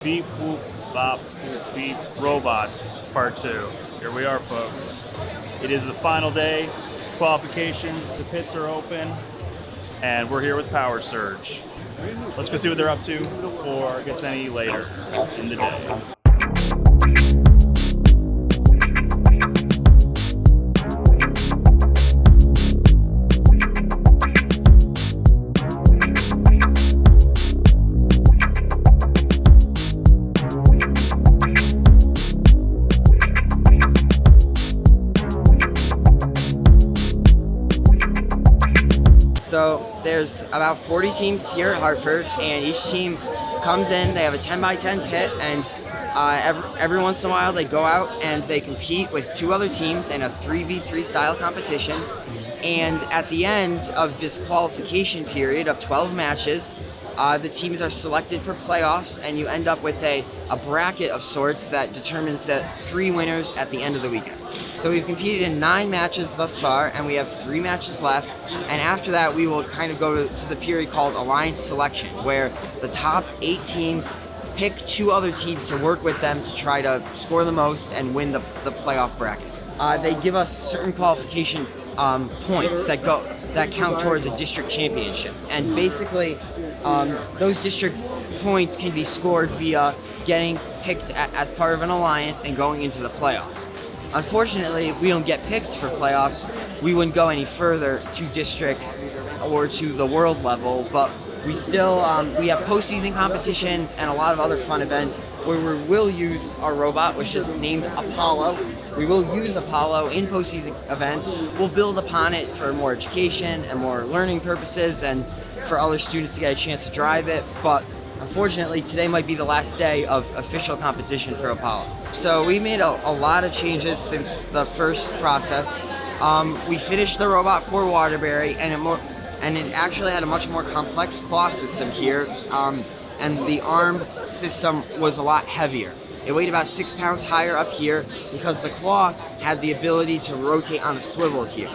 Beep, boop, bop, boop, beep, robots, part 2. Here we are, folks. It is the final day, qualifications, the pits are open, and we're here with Power Surge. Let's go see what they're up to before it gets any later in the day. So there's about 40 teams here at Hartford, and each team comes in, they have a 10x10 pit, and every once in a while they go out and they compete with two other teams in a 3v3 style competition. And at the end of this qualification period of 12 matches, the teams are selected for playoffs, and you end up with a bracket of sorts that determines the 3 winners at the end of the weekend. So we've competed in 9 matches thus far, and we have 3 matches left. And after that, we will kind of go to the period called Alliance Selection, where the top 8 teams pick 2 other teams to work with them to try to score the most and win the playoff bracket. They give us certain qualification points that count towards a district championship. And basically, those district points can be scored via getting picked as part of an alliance and going into the playoffs. Unfortunately, if we don't get picked for playoffs, we wouldn't go any further to districts or to the world level, but we still we have postseason competitions and a lot of other fun events where we will use our robot, which is named Apollo. We will use Apollo in postseason events. We'll build upon it for more education and more learning purposes and for other students to get a chance to drive it, but unfortunately, today might be the last day of official competition for Apollo. So we made a lot of changes since the first process. We finished the robot for Waterbury, and it actually had a much more complex claw system here, and the arm system was a lot heavier. It weighed about 6 pounds higher up here because the claw had the ability to rotate on a swivel here.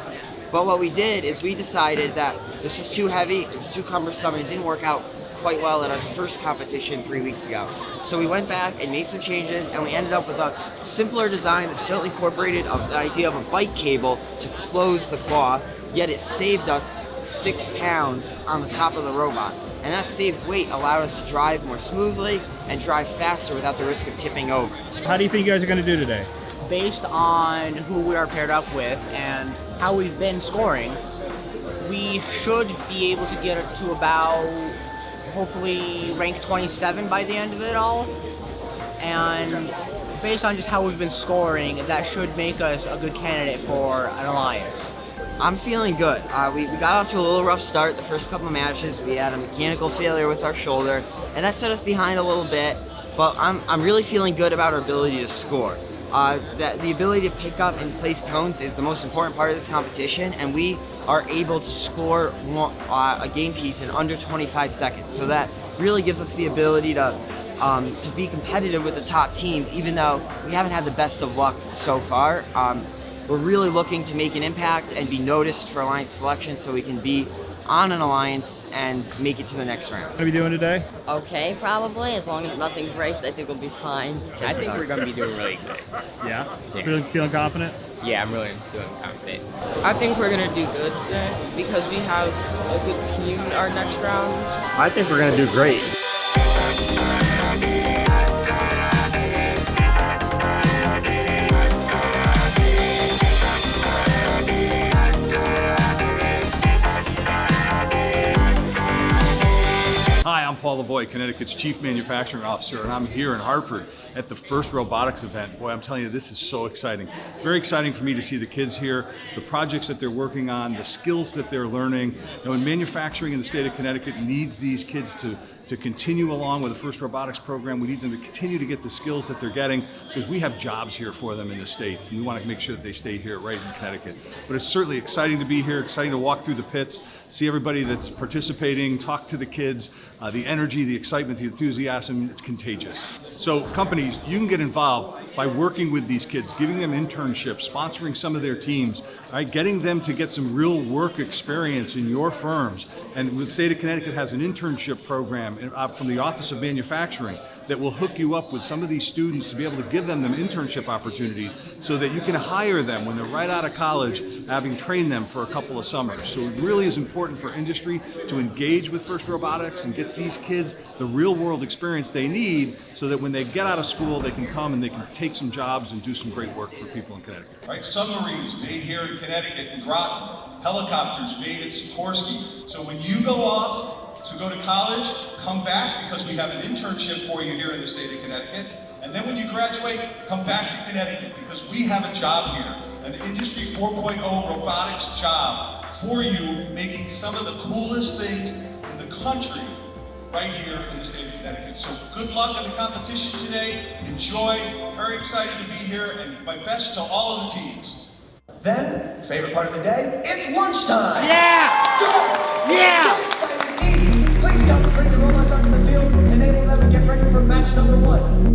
But what we did is we decided that this was too heavy, it was too cumbersome, and it didn't work out quite well at our first competition 3 weeks ago. So we went back and made some changes, and we ended up with a simpler design that still incorporated the idea of a bike cable to close the claw, yet it saved us 6 pounds on the top of the robot. And that saved weight allowed us to drive more smoothly and drive faster without the risk of tipping over. How do you think you guys are going to do today? Based on who we are paired up with and how we've been scoring, we should be able to get it to about hopefully rank 27 by the end of it all. And based on just how we've been scoring, that should make us a good candidate for an alliance. I'm feeling good. We got off to a little rough start the first couple of matches. We had a mechanical failure with our shoulder, and that set us behind a little bit, but I'm really feeling good about our ability to score. That the ability to pick up and place cones is the most important part of this competition, and we are able to score a game piece in under 25 seconds. So that really gives us the ability to be competitive with the top teams, even though we haven't had the best of luck so far. We're really looking to make an impact and be noticed for alliance selection so we can be on an alliance and make it to the next round. What are we doing today? Okay, probably. As long as nothing breaks, I think we'll be fine. I think we're going to be doing really good. Yeah? Yeah. Feeling confident? Yeah, I'm really feeling confident. I think we're going to do good today because we have a good team in our next round. I think we're going to do great. Hi, I'm Paul Lavoie, Connecticut's Chief Manufacturing Officer, and I'm here in Hartford at the FIRST Robotics event. Boy, I'm telling you, this is so exciting. Very exciting for me to see the kids here, the projects that they're working on, the skills that they're learning. You know, and manufacturing in the state of Connecticut needs these kids to continue along with the FIRST Robotics program. We need them to continue to get the skills that they're getting because we have jobs here for them in the state, and we want to make sure that they stay here right in Connecticut. But it's certainly exciting to be here, exciting to walk through the pits, see everybody that's participating, talk to the kids. The energy, the excitement, the enthusiasm, it's contagious. So companies, you can get involved by working with these kids, giving them internships, sponsoring some of their teams, right? Getting them to get some real work experience in your firms. And the state of Connecticut has an internship program from the Office of Manufacturing that will hook you up with some of these students to be able to give them internship opportunities so that you can hire them when they're right out of college, having trained them for a couple of summers. So it really is important for industry to engage with FIRST Robotics and get these kids the real world experience they need so that when they get out of school, they can come and they can take some jobs and do some great work for people in Connecticut. Right, submarines made here in Connecticut in Groton, helicopters made at Sikorsky. So when you go off to go to college, come back because we have an internship for you here in the state of Connecticut. And then when you graduate, come back to Connecticut because we have a job here, an Industry 4.0 robotics job for you, making some of the coolest things in the country right here in the state of Connecticut. So good luck in the competition today. Enjoy. Very excited to be here, and my best to all of the teams. Then, favorite part of the day, it's lunchtime! Yeah! Go! Yeah! Excited teams, please come bring the robots onto the field, enable them, and get ready for match number 1.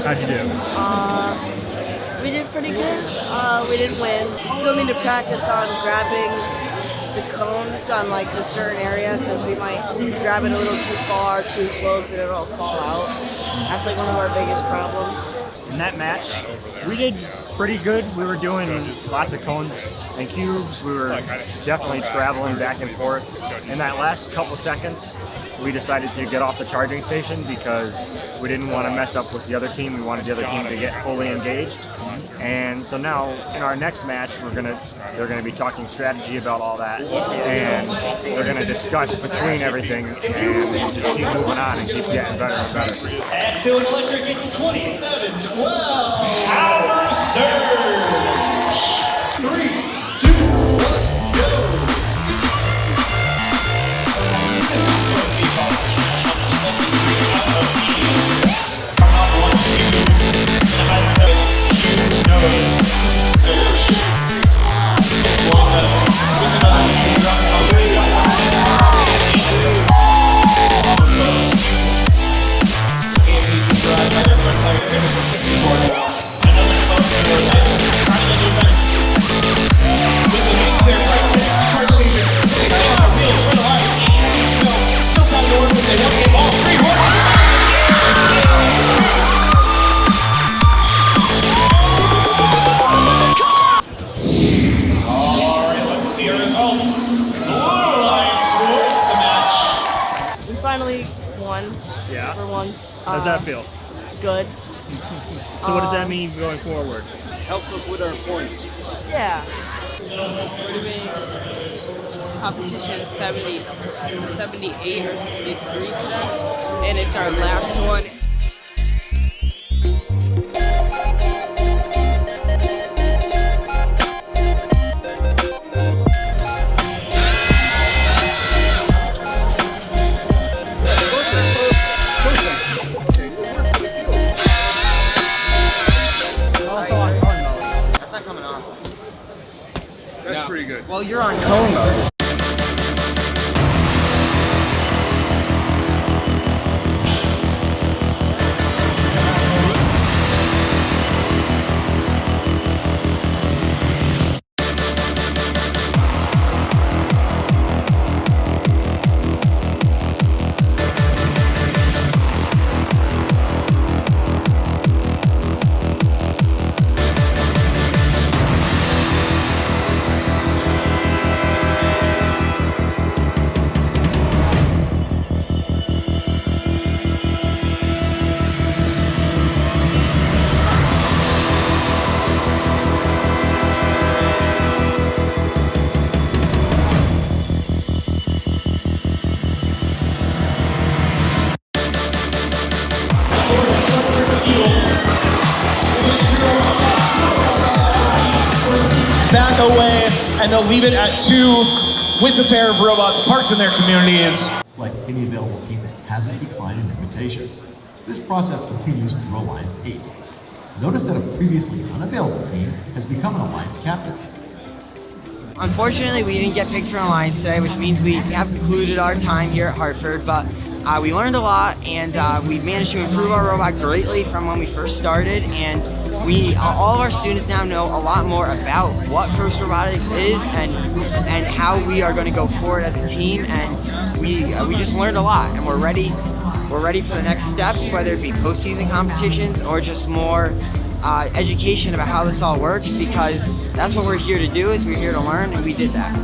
How'd you do? We did pretty good. We didn't win. We still need to practice on grabbing the cones on like the certain area because we might grab it a little too far, too close, and it'll fall out. That's like one of our biggest problems. In that match, we did pretty good. We were doing lots of cones and cubes. We were definitely traveling back and forth. In that last couple seconds, we decided to get off the charging station because we didn't want to mess up with the other team. We wanted the other team to get fully engaged. And so now in our next match, they're gonna be talking strategy about all that, and they're gonna discuss between everything and just keep moving on and keep getting better and better. And Philly Electric, it's 27-12. Power Surge. 3, 2, 1, go. This is going to be number 73 out of the number 1 cube. And I know cube knows with another cube already. Yeah. For once. How's that feel? Good. So what does that mean going forward? Helps us with our points. Yeah. Competition 78 or 73 today, and it's our last one. That's not coming off. That's pretty good. Well, you're on cone mode. and they'll leave it at 2 with a pair of robots parked in their communities. Select any available team that hasn't declined an invitation. This process continues through Alliance 8. Notice that a previously unavailable team has become an Alliance captain. Unfortunately, we didn't get picked for Alliance today, which means we have concluded our time here at Hartford, but we learned a lot, and we managed to improve our robot greatly from when we first started, and all of our students now know a lot more about what FIRST Robotics is and how we are going to go forward as a team, and we just learned a lot, and we're ready for the next steps, whether it be postseason competitions or just more education about how this all works, because that's what we're here to do, is we're here to learn, and we did that.